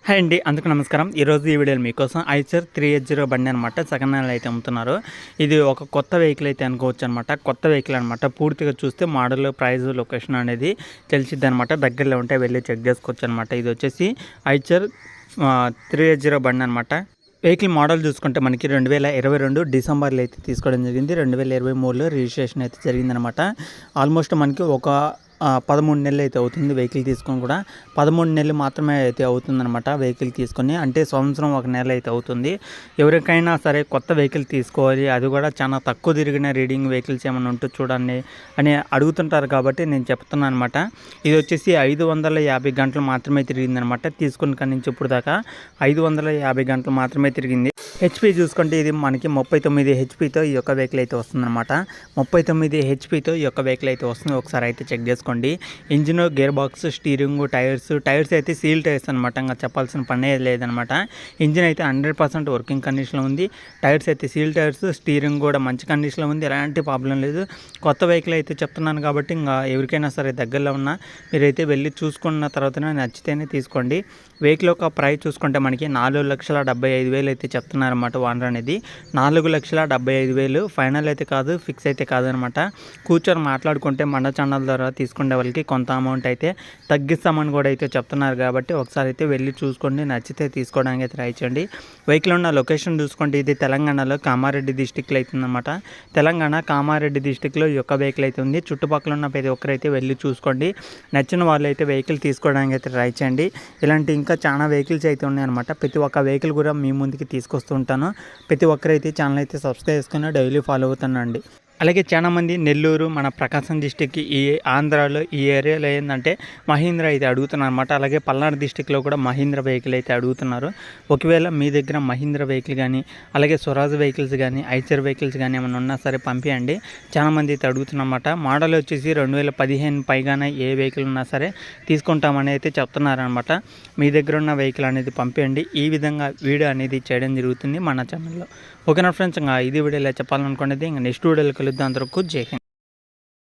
Hi అండి, అందుకు నమస్కారం. ఈరోజు ఈ వీడియోలో మీకోసం ఐచర్ 380 బండి అనమాట సెకండ్ హ్యాండ్ అయితే అమ్ముతున్నారు. ఇది ఒక కొత్త వెహికల్ అయితే అనుకోవచ్చు అనమాట. కొత్త వెహికల్ అనమాట. పూర్తిగా చూస్తే మోడల్, ప్రైస్, లొకేషన్ అనేది తెలిసిద్ది అనమాట. దగ్గరలో ఉంటే వెళ్ళి చెక్ చేసుకోవచ్చు అనమాట. ఇది వచ్చేసి ఐచర్ 380 బండి అనమాట. వెహికల్ మోడల్ చూసుకుంటే మనకి 2022 డిసెంబర్లో అయితే తీసుకోవడం జరిగింది. 2023లో రిజిస్ట్రేషన్ అయితే జరిగిందనమాట. ఆల్మోస్ట్ మనకి ఒక 13 నెలలు అయితే అవుతుంది వెహికల్ తీసుకొని కూడా. 13 నెలలు మాత్రమే అయితే అవుతుందన్నమాట వెహికల్ తీసుకొని. అంటే సంవత్సరం 1 నెల అయితే అవుతుంది. ఎవరికైనా సరే కొత్త వెహికల్ తీసుకోవాలి, అది కూడా చాలా తక్కువ తిరిగిన రీడింగ్ వెహికల్స్ ఏమైనా ఉంటే చూడండి అని అడుగుతుంటారు కాబట్టి నేను చెప్తున్నాను అనమాట. ఇది వచ్చేసి 550 గంటలు మాత్రమే తిరిగిందనమాట. తీసుకున్న కాడి నుంచి ఇప్పుడు దాకా 550 గంటలు మాత్రమే తిరిగింది. హెచ్పి చూసుకుంటే ఇది మనకి 39 హెచ్పితో ఈ యొక్క వెహికల్ అయితే వస్తుందన్నమాట. 39 హెచ్పితో ఈ యొక్క వెహికల్ అయితే వస్తుంది. ఒకసారి అయితే చెక్ చేసుకోండి. Engine, gear box, steering, tyres అయితే సీల్ టైర్స్ అనమాట. ఇంకా చెప్పాల్సిన పనే లేదనమాట. ఇంజిన్ అయితే 100% వర్కింగ్ కండిషన్లో ఉంది. టైర్స్ అయితే సీల్ టైర్స్, స్టీరింగ్ కూడా మంచి కండిషన్లో ఉంది. ఎలాంటి ప్రాబ్లం లేదు. కొత్త వెహికల్ అయితే చెప్తున్నాను కాబట్టి ఇంకా ఎవరికైనా సరే దగ్గరలో ఉన్న మీరైతే వెళ్ళి చూసుకున్న తర్వాతనే నచ్చితేనే తీసుకోండి. వెహికల్ యొక్క ప్రైస్ చూసుకుంటే మనకి 4,75,000 అయితే చెప్తున్నారన్నమాట ఓనర్ అనేది. 4,75,000 ఫైనల్ అయితే కాదు, ఫిక్స్ అయితే కాదనమాట. కూర్చొని మాట్లాడుకుంటే మన ఛానల్ ద్వారా తీసుకునే వాళ్ళకి కొంత అమౌంట్ అయితే తగ్గిస్తామని కూడా అయితే చెప్తున్నారు కాబట్టి ఒకసారి అయితే వెళ్ళి చూసుకోండి. నచ్చితే తీసుకోవడానికి అయితే ట్రై చేయండి. వెహికల్ ఉన్న లొకేషన్ చూసుకుంటే ఇది తెలంగాణలో కామారెడ్డి డిస్టిక్లో అవుతుందన్నమాట. తెలంగాణ కామారెడ్డి డిస్టిక్లో ఈ యొక్క వెహికల్ అయితే ఉంది. చుట్టుపక్కల ఉన్న ప్రతి ఒక్కరైతే వెళ్ళి చూసుకోండి. నచ్చిన వాళ్ళు అయితే వెహికల్ తీసుకోవడానికి అయితే ట్రై చేయండి. ఇలాంటి ఇంకా చాలా వెహికల్స్ అయితే ఉన్నాయన్నమాట. ప్రతి ఒక్క వెహికల్ కూడా మీ ముందుకి తీసుకొస్తూ ఉంటాను. ప్రతి ఒక్కరైతే ఛానల్ అయితే సబ్స్క్రైబ్ చేసుకుని డైలీ ఫాలో అవుతానండి. అలాగే చాలామంది నెల్లూరు, మన ప్రకాశం డిస్టిక్, ఈ ఆంధ్రాలో ఈ ఏరియాలో ఏంటంటే మహీంద్రా అయితే అడుగుతున్నారు అనమాట. అలాగే పల్నాడు డిస్టిక్లో కూడా మహీంద్రా వెహికల్ అయితే అడుగుతున్నారు. ఒకవేళ మీ దగ్గర మహీంద్రా వెహికల్ కానీ, అలాగే స్వరాజ్ వెహికల్స్ కానీ, ఐచర్ వెహికల్స్ కానీ ఏమైనా ఉన్నా సరే పంపించండి. చాలామంది అయితే అడుగుతున్నమాట. మోడల్ వచ్చేసి 2015 పైగానే ఏ వెహికల్ ఉన్నా సరే తీసుకుంటామని అయితే చెప్తున్నారనమాట. మీ దగ్గర ఉన్న వెహికల్ అనేది పంపించండి. ఈ విధంగా వీడియో అనేది చేయడం జరుగుతుంది మన ఛానల్లో. ఓకేనా ఫ్రెండ్స్, ఇంకా ఇది వీడియోలో చెప్పాలనుకునేది. ఇంకా నెక్స్ట్ వీడియోలో కలుద్దాం. అందరికీ జై హింద్.